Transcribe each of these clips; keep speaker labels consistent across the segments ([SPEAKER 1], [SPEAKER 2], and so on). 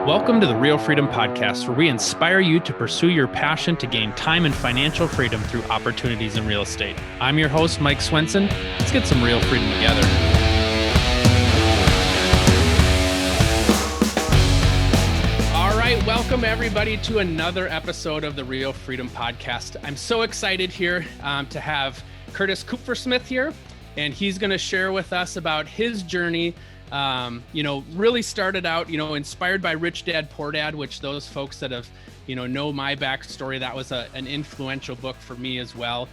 [SPEAKER 1] Welcome to the Real Freedom Podcast, where we inspire you to pursue your passion to gain time and financial freedom through opportunities in real estate. I'm your host, Mike Swenson. Let's get some real freedom together. All right, welcome everybody to another episode of the Real Freedom Podcast. I'm so excited here to have Curtis Kupfersmith here, and he's going to share with us about his journey. Really started out, inspired by Rich Dad, Poor Dad, which those folks that have, know my backstory, that was an influential book for me as well.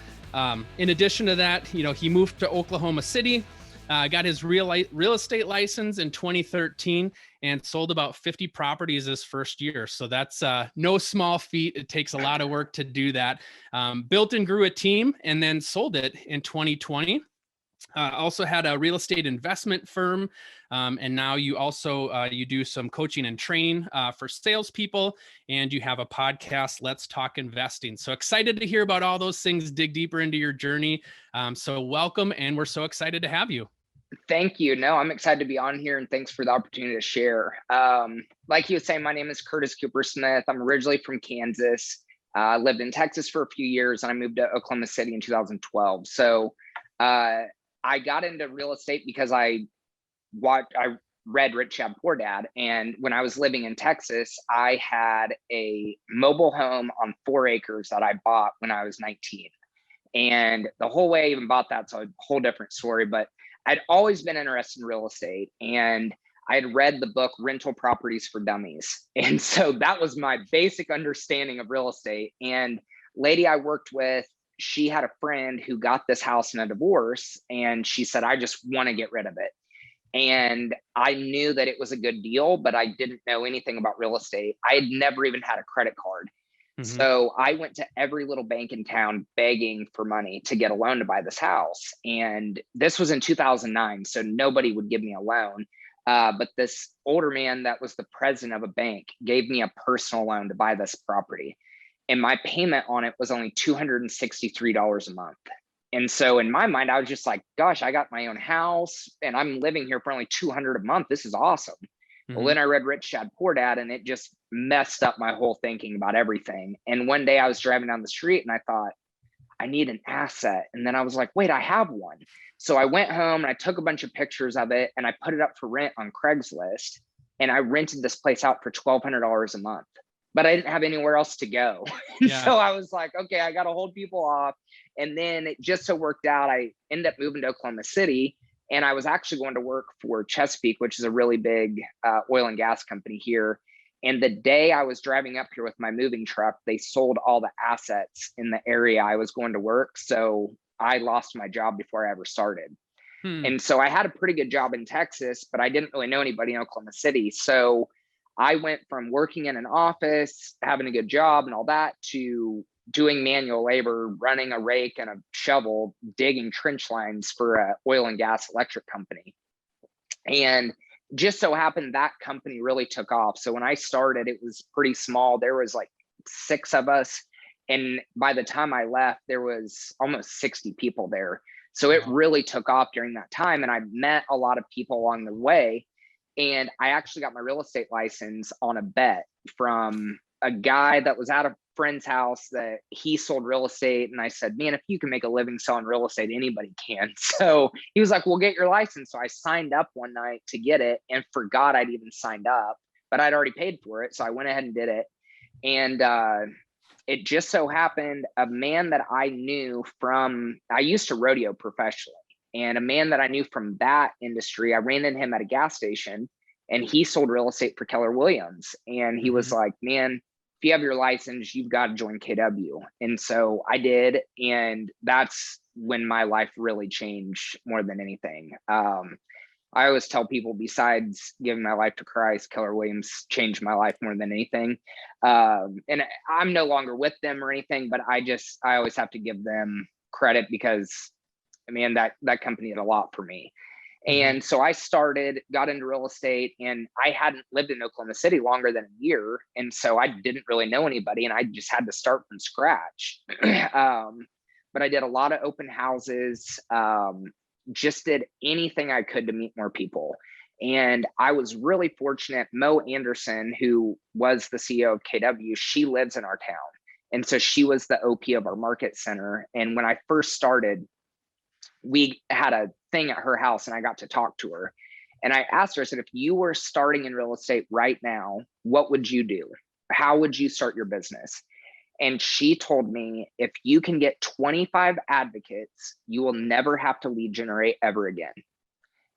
[SPEAKER 1] In addition to that, he moved to Oklahoma City, got his real estate license in 2013 and sold about 50 properties his first year. So that's no small feat. It takes a lot of work to do that. Built and grew a team and then sold it in 2020. Also had a real estate investment firm. And now you also, you do some coaching and training for salespeople, and you have a podcast, Let's Talk Investing. So excited to hear about all those things, dig deeper into your journey. So welcome, and we're so excited to have you.
[SPEAKER 2] Thank you. No, I'm excited to be on here, and thanks for the opportunity to share. Like you were saying, my name is Curtis Kupfersmith. I'm originally from Kansas. Lived in Texas for a few years, and I moved to Oklahoma City in 2012. So I got into real estate because I read Rich Dad, Poor Dad. And when I was living in Texas, I had a mobile home on 4 acres that I bought when I was 19. And the whole way I even bought that's a whole different story, but I'd always been interested in real estate. And I had read the book Rental Properties for Dummies. And so that was my basic understanding of real estate. And lady I worked with, she had a friend who got this house in a divorce, and she said, I just want to get rid of it. And I knew that it was a good deal, but I didn't know anything about real estate. I had never even had a credit card. Mm-hmm. So I went to every little bank in town begging for money to get a loan to buy this house. And this was in 2009, so nobody would give me a loan. But this older man that was the president of a bank gave me a personal loan to buy this property. And my payment on it was only $263 a month. And so in my mind, I was just like, gosh, I got my own house and I'm living here for only $200 a month. This is awesome. Mm-hmm. Well, then I read Rich Dad, Poor Dad, and it just messed up my whole thinking about everything. And one day I was driving down the street and I thought, I need an asset. And then I was like, wait, I have one. So I went home and I took a bunch of pictures of it and I put it up for rent on Craigslist. And I rented this place out for $1,200 a month. But I didn't have anywhere else to go. Yeah. So I was like, okay, I got to hold people off. And then it just so worked out, I ended up moving to Oklahoma City, and I was actually going to work for Chesapeake, which is a really big oil and gas company here. And the day I was driving up here with my moving truck, they sold all the assets in the area I was going to work. So I lost my job before I ever started. And so I had a pretty good job in Texas, but I didn't really know anybody in Oklahoma City. So I went from working in an office, having a good job and all that, to doing manual labor, running a rake and a shovel, digging trench lines for an oil and gas electric company. And just so happened that company really took off. So when I started, it was pretty small. There was like 6 of us. And by the time I left, there was almost 60 people there. So it really took off during that time. And I met a lot of people along the way. And I actually got my real estate license on a bet from a guy that was at a friend's house that he sold real estate. And I said, man, if you can make a living selling real estate, anybody can. So he was like, well, get your license. So I signed up one night to get it and forgot I'd even signed up, but I'd already paid for it. So I went ahead and did it. And it just so happened a man that I knew from, I used to rodeo professionally. And a man that I knew from that industry, I ran into him at a gas station, and he sold real estate for Keller Williams. And he was like, man, if you have your license, you've got to join KW. And so I did. And that's when my life really changed more than anything. I always tell people, besides giving my life to Christ, Keller Williams changed my life more than anything. And I'm no longer with them or anything, but I always have to give them credit because man, that company did a lot for me. And so I got into real estate, and I hadn't lived in Oklahoma City longer than a year. And so I didn't really know anybody, and I just had to start from scratch. But I did a lot of open houses, just did anything I could to meet more people. And I was really fortunate. Mo Anderson, who was the CEO of KW, she lives in our town. And so she was the OP of our market center. And when I first started, we had a thing at her house and I got to talk to her. And I asked her, I said, if you were starting in real estate right now, what would you do? How would you start your business? And she told me, if you can get 25 advocates, you will never have to lead generate ever again.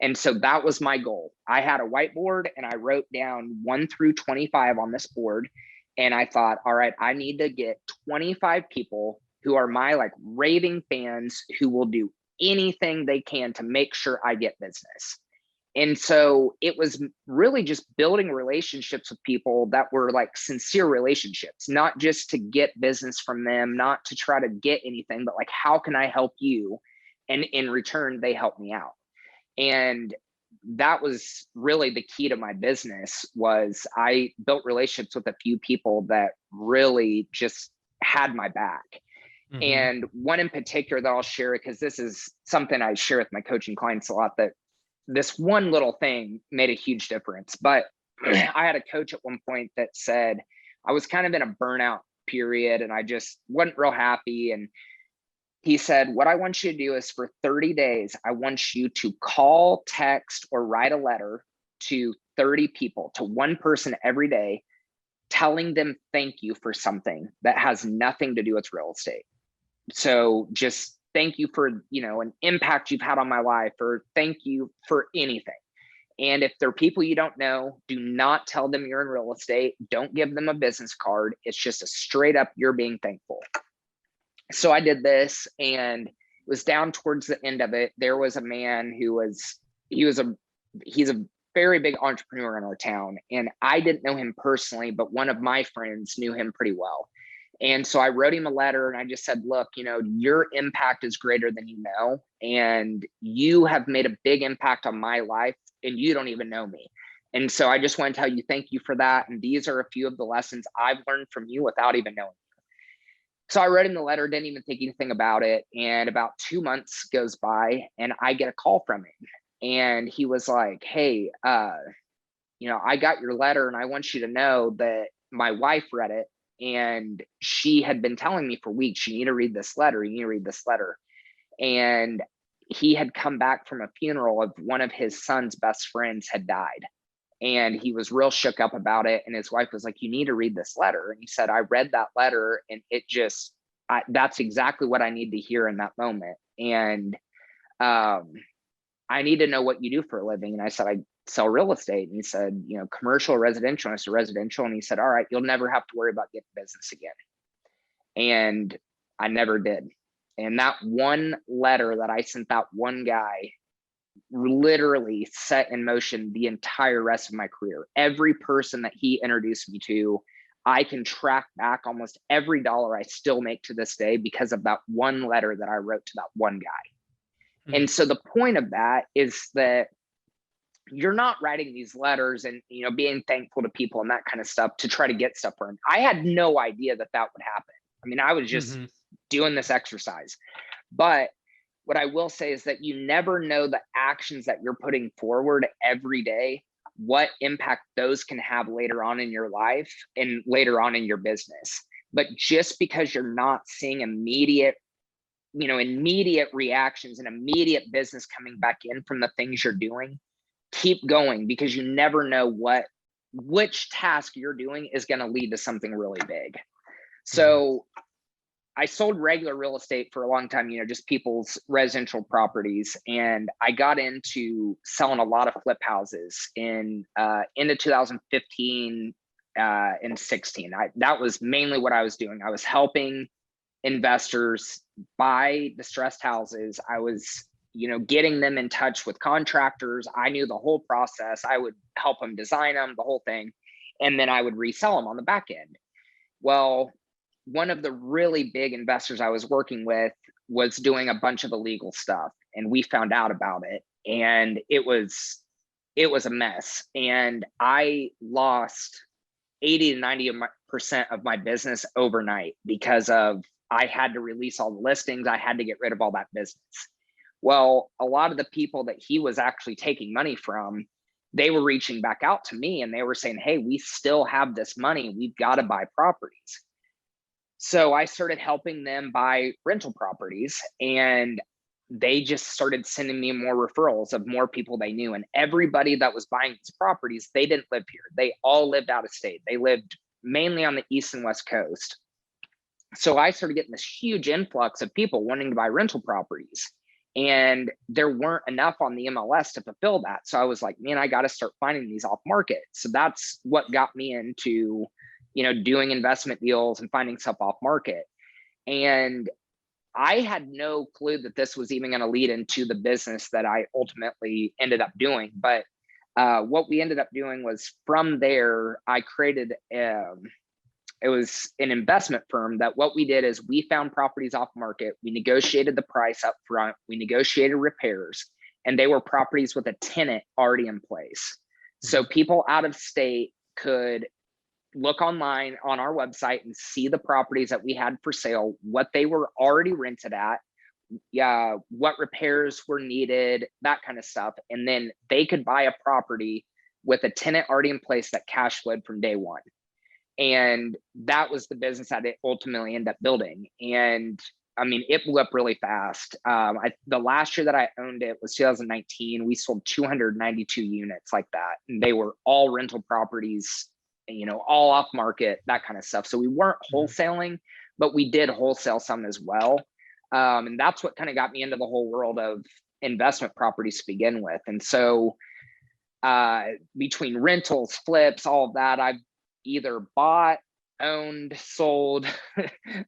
[SPEAKER 2] And so that was my goal. I had a whiteboard and I wrote down 1 through 25 on this board. And I thought, all right, I need to get 25 people who are my like raving fans who will do anything they can to make sure I get business. And so it was really just building relationships with people that were like sincere relationships, not just to get business from them, not to try to get anything, but like, how can I help you? And in return, they help me out. And that was really the key to my business. Was I built relationships with a few people that really just had my back. Mm-hmm. And one in particular that I'll share, because this is something I share with my coaching clients a lot, that this one little thing made a huge difference. But I had a coach at one point that said, I was kind of in a burnout period and I just wasn't real happy. And he said, what I want you to do is for 30 days, I want you to call, text, or write a letter to 30 people, to one person every day, telling them thank you for something that has nothing to do with real estate. So just thank you for, you know, an impact you've had on my life, or thank you for anything. And if they're people you don't know, do not tell them you're in real estate. Don't give them a business card. It's just a straight up, you're being thankful. So I did this, and it was down towards the end of it. There was a man who he's a very big entrepreneur in our town. And I didn't know him personally, but one of my friends knew him pretty well. And so I wrote him a letter and I just said, look, you know, your impact is greater than you know, and you have made a big impact on my life and you don't even know me. And so I just want to tell you, thank you for that. And these are a few of the lessons I've learned from you without even knowing you. So I wrote him the letter, didn't even think anything about it. And about 2 months goes by and I get a call from him. And he was like, hey, you know, I got your letter and I want you to know that my wife read it. And she had been telling me for weeks, you need to read this letter. You need to read this letter. And he had come back from a funeral of one of his son's best friends had died. And he was real shook up about it. And his wife was like, you need to read this letter. And he said, I read that letter and it just, that's exactly what I need to hear in that moment. And I need to know what you do for a living. And I said, I sell real estate. And he said, you know, commercial, residential. And I said, residential. And he said, all right, you'll never have to worry about getting business again. And I never did. And that one letter that I sent that one guy literally set in motion the entire rest of my career. Every person that he introduced me to, I can track back almost every dollar I still make to this day because of that one letter that I wrote to that one guy. Mm-hmm. And so the point of that is that you're not writing these letters and, you know, being thankful to people and that kind of stuff to try to get stuff for him. I had no idea that that would happen. I mean, I was just doing this exercise. But what I will say is that you never know the actions that you're putting forward every day, what impact those can have later on in your life and later on in your business. But just because you're not seeing immediate reactions and immediate business coming back in from the things you're doing, keep going, because you never know which task you're doing is going to lead to something really big. So I sold regular real estate for a long time, you know, just people's residential properties. And I got into selling a lot of flip houses into 2015 and 16. That was mainly what I was doing. I was helping investors buy distressed houses. I was, you know, getting them in touch with contractors. I knew the whole process. I would help them design them, the whole thing. And then I would resell them on the back end. Well, one of the really big investors I was working with was doing a bunch of illegal stuff, and we found out about it, and it was a mess. And I lost 80 to 90% of my business overnight because of I had to release all the listings. I had to get rid of all that business. Well, a lot of the people that he was actually taking money from, they were reaching back out to me and they were saying, hey, we still have this money. We've got to buy properties. So I started helping them buy rental properties, and they just started sending me more referrals of more people they knew. And everybody that was buying these properties, they didn't live here. They all lived out of state. They lived mainly on the East and West Coast. So I started getting this huge influx of people wanting to buy rental properties. And there weren't enough on the MLS to fulfill that. So I was like, man, I got to start finding these off market. So that's what got me into, doing investment deals and finding stuff off market. And I had no clue that this was even going to lead into the business that I ultimately ended up doing. But what we ended up doing was, from there, I created it was an investment firm that what we did is we found properties off market. We negotiated the price up front. We negotiated repairs, and they were properties with a tenant already in place. So people out of state could look online on our website and see the properties that we had for sale, what they were already rented at, what repairs were needed, that kind of stuff. And then they could buy a property with a tenant already in place that cash flowed from day one. And that was the business that it ultimately ended up building. And I mean, it blew up really fast. The last year that I owned it was 2019. We sold 292 units like that. And they were all rental properties, all off market, that kind of stuff. So we weren't wholesaling, but we did wholesale some as well. And that's what kind of got me into the whole world of investment properties to begin with. And so between rentals, flips, all of that, I've either bought, owned, sold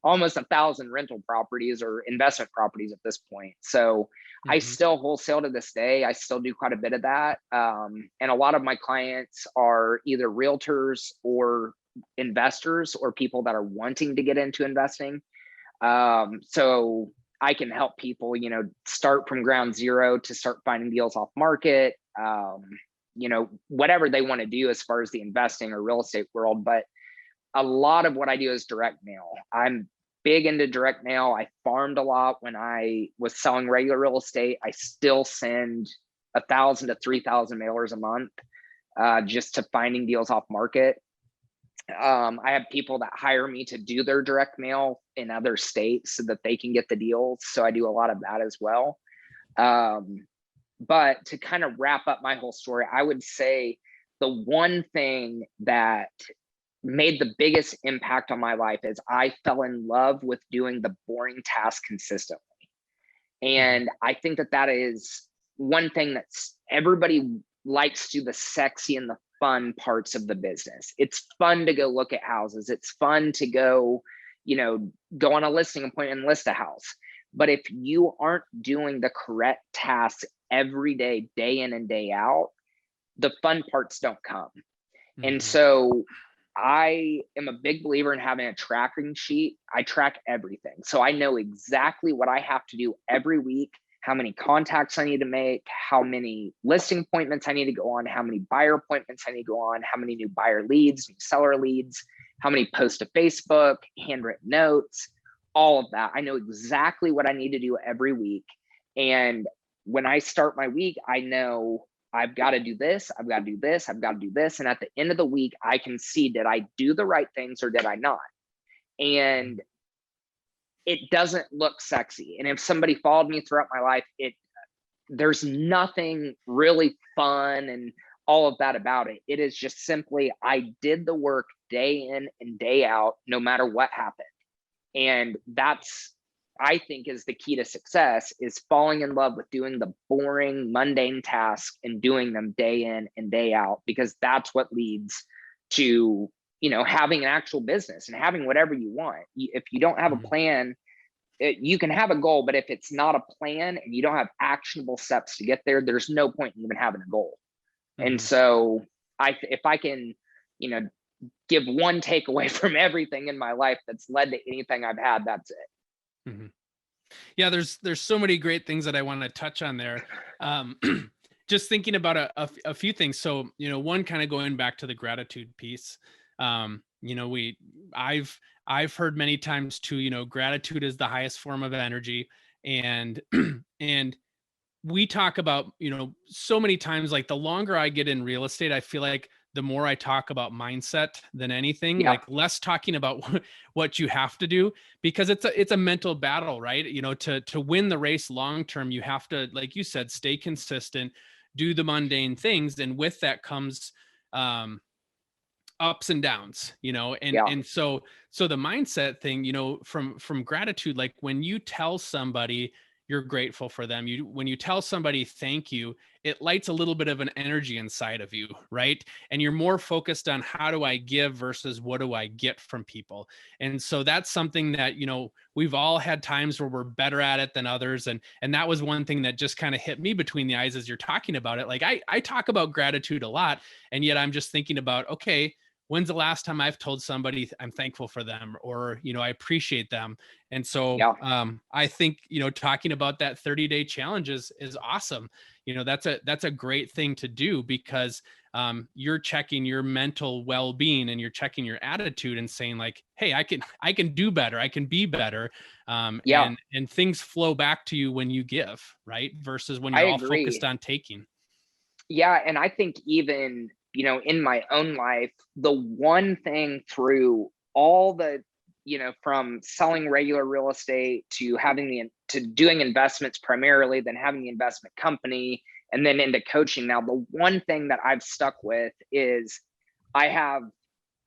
[SPEAKER 2] almost 1,000 rental properties or investment properties at this point. So I still wholesale to this day. I still do quite a bit of that. And a lot of my clients are either realtors or investors or people that are wanting to get into investing. So I can help people, start from ground zero to start finding deals off market, whatever they want to do as far as the investing or real estate world. But a lot of what I do is direct mail. I'm big into direct mail. I farmed a lot when I was selling regular real estate. I still send 1,000 to 3,000 mailers a month, just to finding deals off market. I have people that hire me to do their direct mail in other states so that they can get the deals. So I do a lot of that as well. But to kind of wrap up my whole story, I would say the one thing that made the biggest impact on my life is I fell in love with doing the boring task consistently. And I think that is one thing that's everybody likes to do, the sexy and the fun parts of the business. It's fun to go look at houses. It's fun to go, go on a listing appointment and list a house. But if you aren't doing the correct tasks every day, day in and day out, the fun parts don't come. And so I am a big believer in having a tracking sheet. I track everything. So I know exactly what I have to do every week, how many contacts I need to make, how many listing appointments I need to go on, how many buyer appointments I need to go on, how many new buyer leads, new seller leads, how many posts to Facebook, handwritten notes, all of that. I know exactly what I need to do every week. And when I start my week, I know I've got to do this, I've got to do this, I've got to do this. And at the end of the week, I can see, did I do the right things or did I not? And it doesn't look sexy. And if somebody followed me throughout my life, there's nothing really fun and all of that about it. It is just simply, I did the work day in and day out, no matter what happened. And that's, I think, is the key to success, is falling in love with doing the boring, mundane tasks and doing them day in and day out, because that's what leads to, having an actual business and having whatever you want. If you don't have a plan, you can have a goal, but if it's not a plan and you don't have actionable steps to get there, there's no point in even having a goal. And so if I can, give one takeaway from everything in my life that's led to anything I've had, that's it.
[SPEAKER 1] Yeah, there's so many great things that I want to touch on there. Just thinking about a few things. So, one, kind of going back to the gratitude piece. I've heard many times too, gratitude is the highest form of energy, and and we talk about, so many times, like the longer I get in real estate, I feel like the more I talk about mindset than anything,
[SPEAKER 2] Yeah.
[SPEAKER 1] like less talking about what you have to do, because it's a mental battle, right? To win the race long term, you have to, like you said, stay consistent, do the mundane things, and with that comes um ups and downs, and
[SPEAKER 2] Yeah.
[SPEAKER 1] so the mindset thing, from gratitude, like when you tell somebody you're grateful for them, when you tell somebody thank you, it lights a little bit of an energy inside of you, right? And you're more focused on how do I give versus what do I get from people. And so that's something that, we've all had times where we're better at it than others, and that was one thing that just kind of hit me between the eyes as you're talking about it. Like I talk about gratitude a lot, and yet I'm just thinking about, okay, when's the last time I've told somebody I'm thankful for them, or, I appreciate them? And so
[SPEAKER 2] Yeah.
[SPEAKER 1] I think, talking about that 30-day challenge is awesome. That's a great thing to do, because you're checking your mental well-being, and you're checking your attitude and saying like, hey, I can do better. I can be better.
[SPEAKER 2] Yeah.
[SPEAKER 1] And things flow back to you when you give, right? Versus when
[SPEAKER 2] I
[SPEAKER 1] you're all focused
[SPEAKER 2] agree.
[SPEAKER 1] on taking.
[SPEAKER 2] Yeah. And I think even, in my own life, the one thing through all the, from selling regular real estate to to doing investments primarily, then having the investment company, and then into coaching now, the one thing that I've stuck with is I have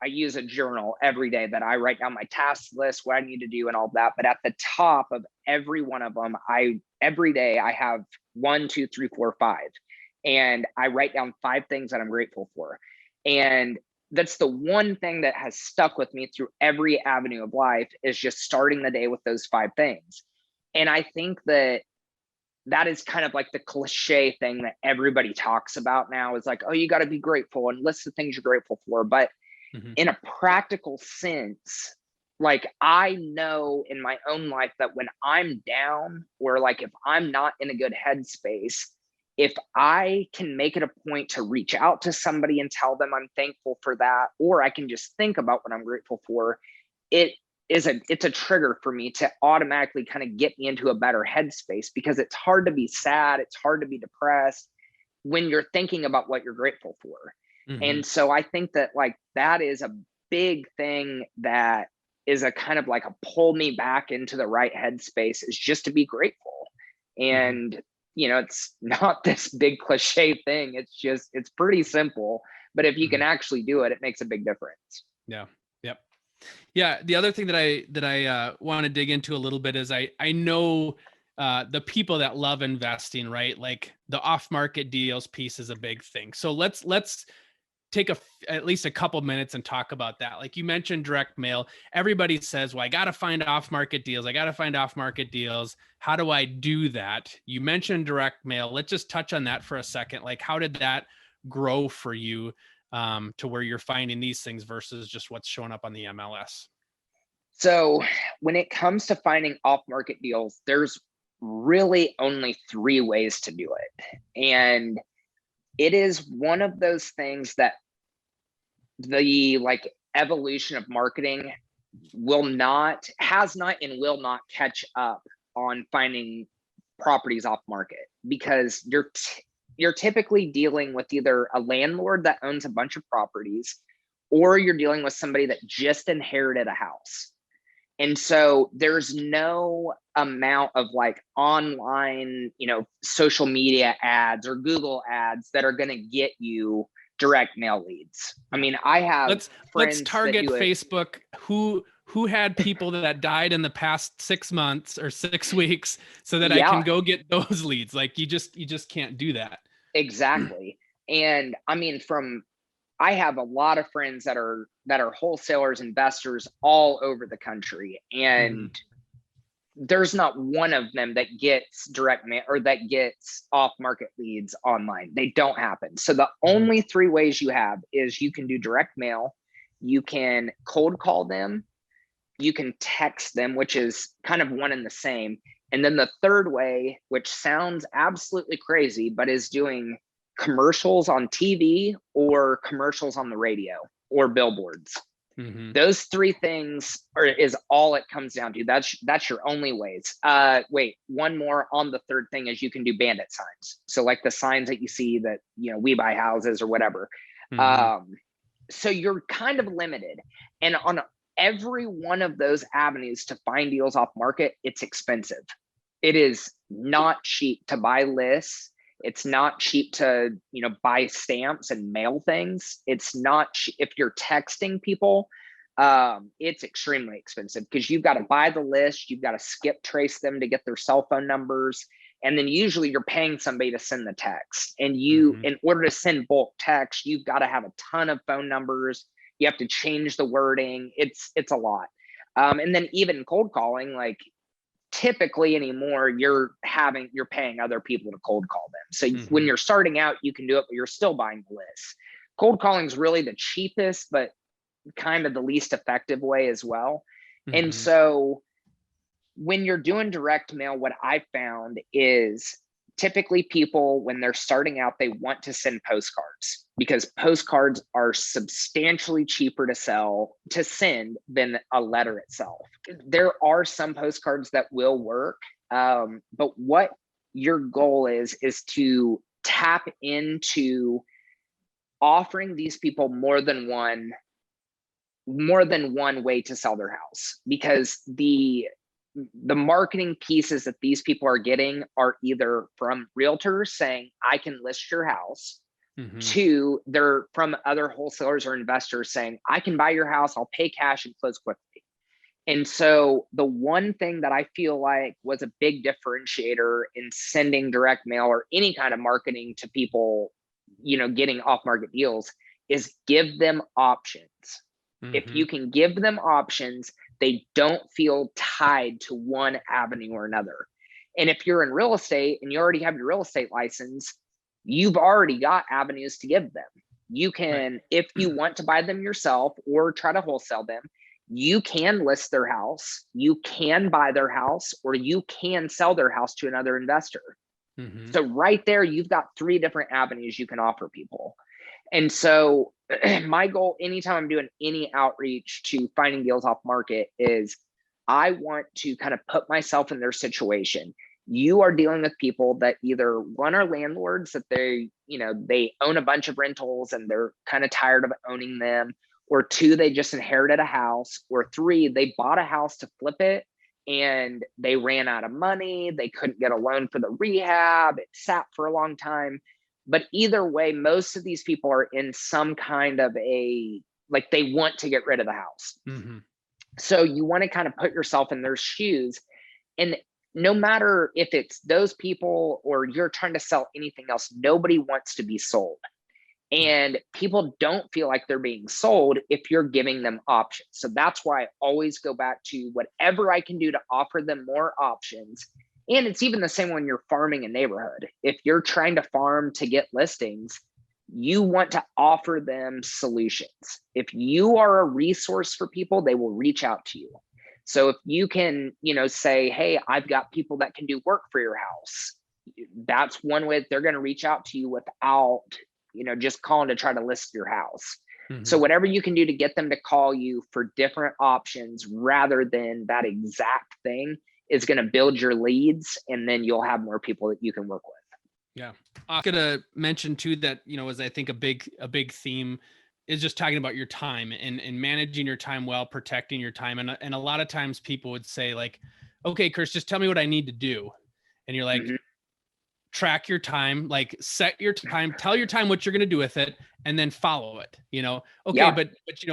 [SPEAKER 2] I use a journal every day that I write down my task list, what I need to do and all that. But at the top of every one of them, every day I have 1, 2, 3, 4, 5. And I write down 5 things that I'm grateful for. And that's the one thing that has stuck with me through every avenue of life, is just starting the day with those 5 things. And I think that is kind of like the cliche thing that everybody talks about now, is like, oh, you got to be grateful and list the things you're grateful for. But
[SPEAKER 1] Mhm.
[SPEAKER 2] in a practical sense, like I know in my own life that when I'm down, or like if I'm not in a good headspace, if I can make it a point to reach out to somebody and tell them I'm thankful for that, or I can just think about what I'm grateful for, it's a trigger for me to automatically kind of get me into a better headspace, because it's hard to be sad, it's hard to be depressed when you're thinking about what you're grateful for.
[SPEAKER 1] Mhm.
[SPEAKER 2] And so I think that like that is a big thing that is a kind of like a pull me back into the right headspace, is just to be grateful.
[SPEAKER 1] Mhm.
[SPEAKER 2] And it's not this big cliche thing. It's pretty simple, but if you can
[SPEAKER 1] Mhm.
[SPEAKER 2] actually do it, it makes a big difference.
[SPEAKER 1] Yeah. Yep. Yeah, the other thing that I want to dig into a little bit is I know the people that love investing, right? Like the off-market deals piece is a big thing. So let's take at least a couple minutes and talk about that. Like you mentioned direct mail. Everybody says, "Well, I got to find off-market deals. I got to find off-market deals. How do I do that?" You mentioned direct mail. Let's just touch on that for a second. Like how did that grow for you, to where you're finding these things versus just what's showing up on the MLS?
[SPEAKER 2] So when it comes to finding off market deals, there's really only 3 ways to do it. And it is one of those things that the like evolution of marketing has not and will not catch up on finding properties off market, because you're typically dealing with either a landlord that owns a bunch of properties, or you're dealing with somebody that just inherited a house. And so there's no amount of like online, social media ads or Google ads that are going to get you direct mail leads. I
[SPEAKER 1] Yeah.
[SPEAKER 2] mean, I have
[SPEAKER 1] Let's
[SPEAKER 2] friends that
[SPEAKER 1] target
[SPEAKER 2] do it.
[SPEAKER 1] Facebook. Who had people that died in the past 6 months or 6 weeks, so that I can
[SPEAKER 2] Yeah,
[SPEAKER 1] go get those leads. Like you just can't do that.
[SPEAKER 2] exactly. And I mean, I have a lot of friends that are wholesalers, investors all over the country,
[SPEAKER 1] Mhm.
[SPEAKER 2] and there's not one of them that gets direct mail or that gets off market leads online. They don't happen. So the
[SPEAKER 1] Mhm.
[SPEAKER 2] only 3 ways you have is you can do direct mail, you can cold call them, you can text them, which is kind of one and the same. And then the third way, which sounds absolutely crazy, but is doing commercials on TV or commercials on the radio or billboards. Those three things is all it comes down to. That's your only ways. Wait, one more on the third thing is you can do bandit signs. So like the signs that you see that, we buy houses or whatever. So you're kind of limited. And on every one of those avenues to find deals off market, it's expensive. It is not cheap to buy lists. It's not cheap to, buy stamps and mail things. It's not if you're texting people, it's extremely expensive because you've got to buy the list, you've got to skip trace them to get their cell phone numbers, and then usually you're paying somebody to send the text. And in order to send bulk text, you've got to have a ton of phone numbers. You have to change the wording. It's a lot. And then even cold calling, like typically anymore, you're paying other people to cold call them. So when you're starting out, you can do it, but you're still buying the list. Cold calling is really the cheapest, but kind of the least effective way as well. And so when you're doing direct mail, what I found is typically people, when they're starting out, they want to send postcards because postcards are substantially cheaper to send than a letter itself. There are some postcards that will work, but what your goal is to tap into offering these people more than one way to sell their house, because the marketing pieces that these people are getting are either from realtors saying, I can list your house, to they're from other wholesalers or investors saying, I can buy your house, I'll pay cash and close quickly. And so the one thing that I feel like was a big differentiator in sending direct mail or any kind of marketing to people, getting off market deals, is give them options. If you can give them options, they don't feel tied to one avenue or another. And if you're in real estate and you already have your real estate license, you've already got avenues to give them. You can, if you want to buy them yourself or try to wholesale them, you can list their house, you can buy their house, or you can sell their house to another investor. So right there, you've got three different avenues you can offer people. And so my goal, anytime I'm doing any outreach to finding deals off market, is I want to kind of put myself in their situation. You are dealing with people that either, one, are landlords that they own a bunch of rentals and they're kind of tired of owning them, or two, they just inherited a house, or three, they bought a house to flip it and they ran out of money. They couldn't get a loan for the rehab. It sat for a long time. But either way, most of these people are in some kind of they want to get rid of the house. So you want to kind of put yourself in their shoes. And no matter if it's those people or you're trying to sell anything else, nobody wants to be sold. And people don't feel like they're being sold if you're giving them options. So that's why I always go back to whatever I can do to offer them more options. And it's even the same when you're farming a neighborhood. If you're trying to farm to get listings, you want to offer them solutions. If you are a resource for people, they will reach out to you. So if you can, say, hey, I've got people that can do work for your house, that's one way that they're going to reach out to you without, just calling to try to list your house. So whatever you can do to get them to call you for different options rather than that exact thing is going to build your leads, and then you'll have more people that you can work with.
[SPEAKER 1] Yeah. I'm going to mention too that, as I think a big theme is just talking about your time and managing your time well, protecting your time. And a lot of times people would say like, okay, Chris, just tell me what I need to do. And you're like, track your time, like set your time, tell your time what you're going to do with it, and then follow it, okay. But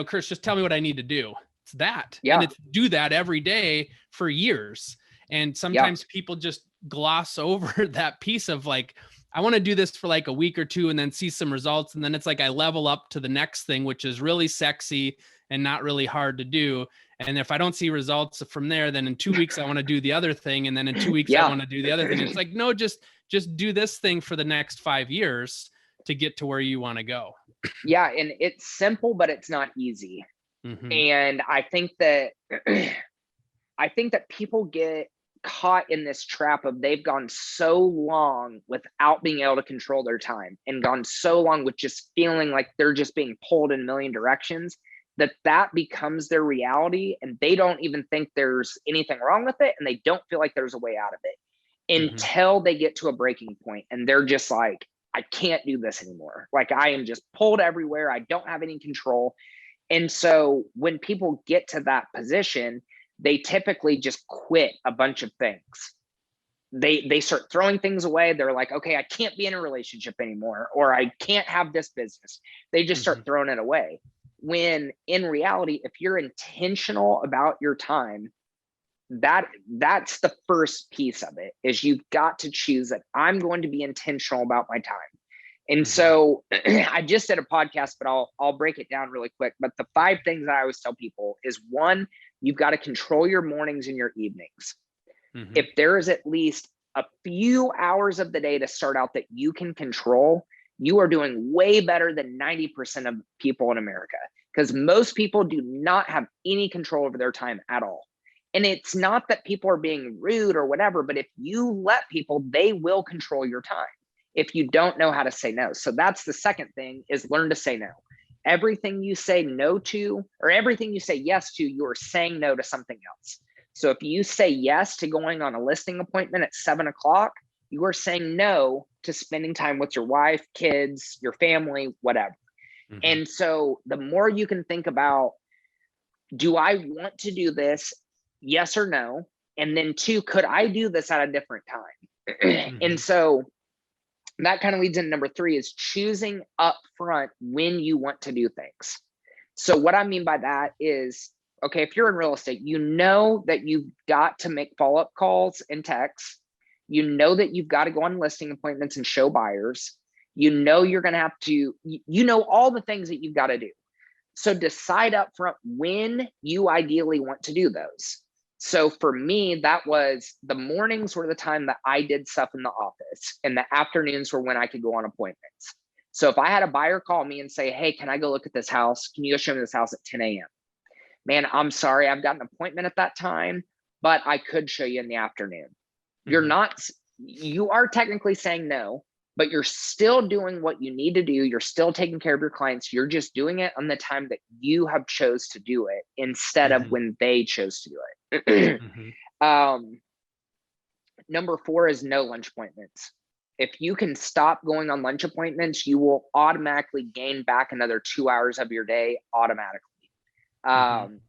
[SPEAKER 1] Chris, just tell me what I need to do. It's that. And it's do that every day for years. And sometimes people just gloss over that piece of like, I want to do this for like a week or two and then see some results. And then it's like I level up to the next thing, which is really sexy and not really hard to do. And if I don't see results from there, then in 2 weeks, I want to do the other thing. And then in 2 weeks, I want to do the other thing. It's like, no, just do this thing for the next 5 years to get to where you want to go.
[SPEAKER 2] Yeah. And it's simple, but it's not easy. And I think that people get caught in this trap of they've gone so long without being able to control their time and gone so long with just feeling like they're just being pulled in a million directions that becomes their reality, and they don't even think there's anything wrong with it, and they don't feel like there's a way out of it until they get to a breaking point and they're just like, I can't do this anymore. Like, I am just pulled everywhere. I don't have any control. And so when people get to that position, they typically just quit a bunch of things. They start throwing things away. They're like, okay, I can't be in a relationship anymore, or I can't have this business. They just start throwing it away. When in reality, if you're intentional about your time, that's the first piece of it, is you've got to choose that I'm going to be intentional about my time. And so I just did a podcast, but I'll break it down really quick. But the 5 things that I always tell people is, 1, you've got to control your mornings and your evenings. If there is at least a few hours of the day to start out that you can control, you are doing way better than 90% of people in America, because most people do not have any control over their time at all. And it's not that people are being rude or whatever, but if you let people, they will control your time if you don't know how to say no. So that's the second thing, is learn to say no. Everything you say no to, or everything you say yes to, you're saying no to something else. So if you say yes to going on a listing appointment at 7:00, you are saying no to spending time with your wife, kids, your family, whatever. And so the more you can think about, do I want to do this? Yes or no? And then 2, could I do this at a different time? And so that kind of leads into number 3, is choosing up front when you want to do things. So what I mean by that is, okay, if you're in real estate, you know that you've got to make follow-up calls and texts. You know that you've got to go on listing appointments and show buyers. You know you're going to have to, you know all the things that you've got to do. So decide up front when you ideally want to do those. So for me, that was, the mornings were the time that I did stuff in the office, and the afternoons were when I could go on appointments. So if I had a buyer call me and say, hey, can I go look at this house? Can you go show me this house at 10 a.m.? Man, I'm sorry, I've got an appointment at that time, but I could show you in the afternoon. You are technically saying no, but you're still doing what you need to do. You're still taking care of your clients. You're just doing it on the time that you have chose to do it, instead of when they chose to do it. Number 4 is no lunch appointments. If you can stop going on lunch appointments, you will automatically gain back another 2 hours of your day automatically.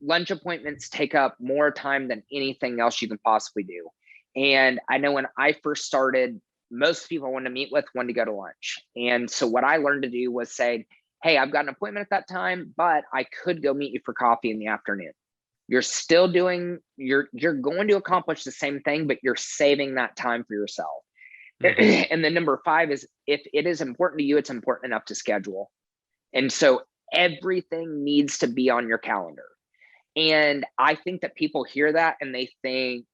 [SPEAKER 2] Lunch appointments take up more time than anything else you can possibly do. And I know when I first started, most people I wanted to meet with wanted to go to lunch. And so what I learned to do was say, hey, I've got an appointment at that time, but I could go meet you for coffee in the afternoon. You're still doing, you're going to accomplish the same thing, but you're saving that time for yourself. And then number 5 is, if it is important to you, it's important enough to schedule. And so everything needs to be on your calendar. And I think that people hear that and they think,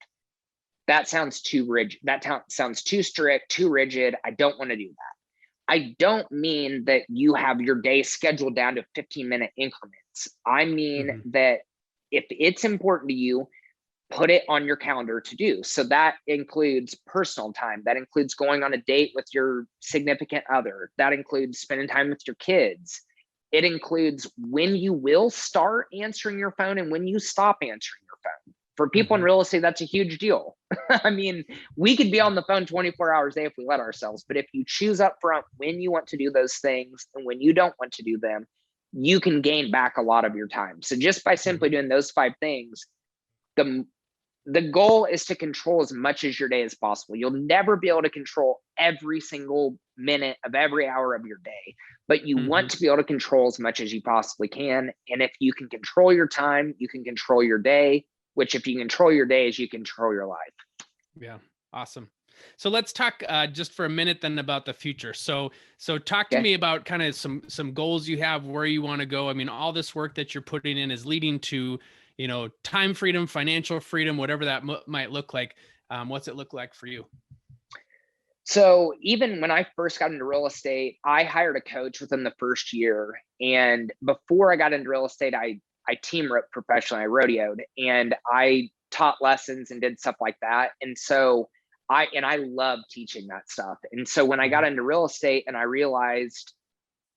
[SPEAKER 2] that sounds too rigid. That sounds too strict, too rigid. I don't want to do that. I don't mean that you have your day scheduled down to 15-minute increments. I mean that if it's important to you, put it on your calendar to do. So that includes personal time. That includes going on a date with your significant other. That includes spending time with your kids. It includes when you will start answering your phone and when you stop answering your phone. For people in real estate, that's a huge deal. I mean, we could be on the phone 24 hours a day if we let ourselves, but if you choose up front when you want to do those things and when you don't want to do them, you can gain back a lot of your time. So just by simply doing those 5 things, the goal is to control as much as your day as possible. You'll never be able to control every single minute of every hour of your day, but you want to be able to control as much as you possibly can. And if you can control your time, you can control your day, which if you control your days, you control your life.
[SPEAKER 1] Yeah. Awesome. So let's talk just for a minute then about the future. So talk to me about kind of some goals you have, where you want to go. I mean, all this work that you're putting in is leading to, time freedom, financial freedom, whatever that might look like. What's it look like for you?
[SPEAKER 2] So even when I first got into real estate, I hired a coach within the first year. And before I got into real estate, I team roped professionally. I rodeoed and I taught lessons and did stuff like that. And so I love teaching that stuff. And so when I got into real estate and I realized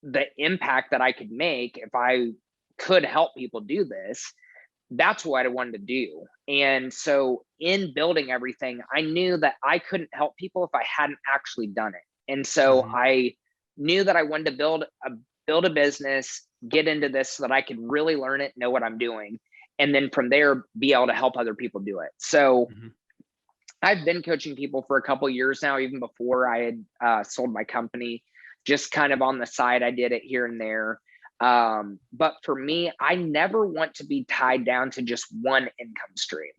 [SPEAKER 2] the impact that I could make if I could help people do this, that's what I wanted to do. And so in building everything, I knew that I couldn't help people if I hadn't actually done it. And so I knew that I wanted to build a business, get into this so that I could really learn it, know what I'm doing, and then from there be able to help other people do it. So I've been coaching people for a couple of years now, even before I had sold my company, just kind of on the side. I did it here and there. But for me, I never want to be tied down to just one income stream.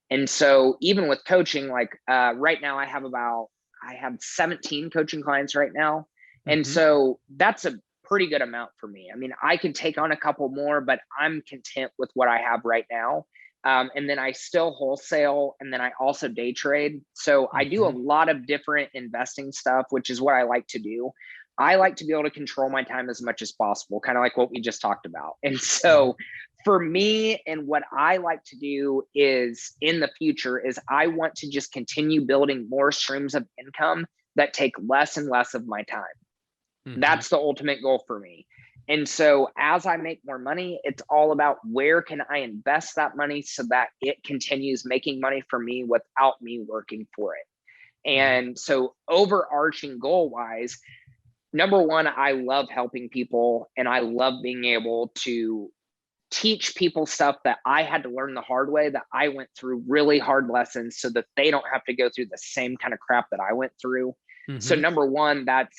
[SPEAKER 2] And so even with coaching, like right now I have 17 coaching clients right now. And so that's a pretty good amount for me. I mean, I could take on a couple more, but I'm content with what I have right now. And then I still wholesale, and then I also day trade. So I do a lot of different investing stuff, which is what I like to do. I like to be able to control my time as much as possible, kind of like what we just talked about. And so for me, and what I like to do is in the future is I want to just continue building more streams of income that take less and less of my time. That's the ultimate goal for me. And so as I make more money, it's all about where can I invest that money so that it continues making money for me without me working for it. And so overarching goal wise, number one, I love helping people, and I love being able to teach people stuff that I had to learn the hard way, that I went through really hard lessons so that they don't have to go through the same kind of crap that I went through. So number one, that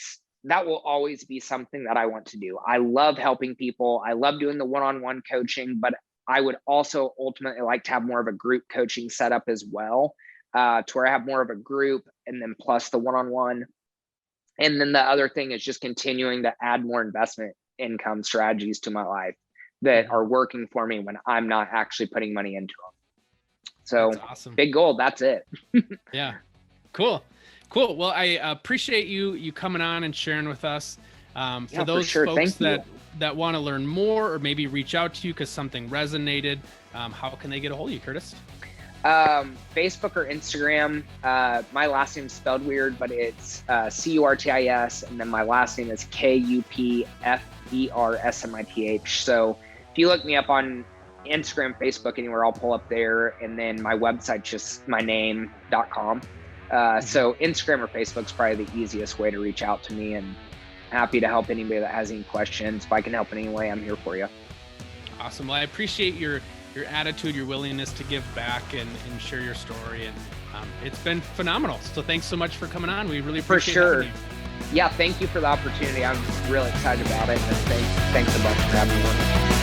[SPEAKER 2] will always be something that I want to do. I love helping people. I love doing the one-on-one coaching, but I would also ultimately like to have more of a group coaching setup as well, to where I have more of a group and then plus the one-on-one. And then the other thing is just continuing to add more investment income strategies to my life that are working for me when I'm not actually putting money into them. So that's awesome. Big goal. That's it.
[SPEAKER 1] Yeah. Cool. Well, I appreciate you coming on and sharing with us. For those folks that want to learn more or maybe reach out to you because something resonated, how can they get a hold of you, Curtis?
[SPEAKER 2] Facebook or Instagram. My last name is spelled weird, but it's Curtis, and then my last name is Kupfersmith. So if you look me up on Instagram, Facebook, anywhere, I'll pull up there. And then my website's just myname.com. So Instagram or Facebook's probably the easiest way to reach out to me, and happy to help anybody that has any questions. If I can help in any way, I'm here for you. Awesome.
[SPEAKER 1] Well, I appreciate your attitude, your willingness to give back and share your story. And it's been phenomenal. So thanks so much for coming on. We really appreciate it. For sure.
[SPEAKER 2] Yeah, thank you for the opportunity. I'm really excited about it. And thanks a bunch for having me on.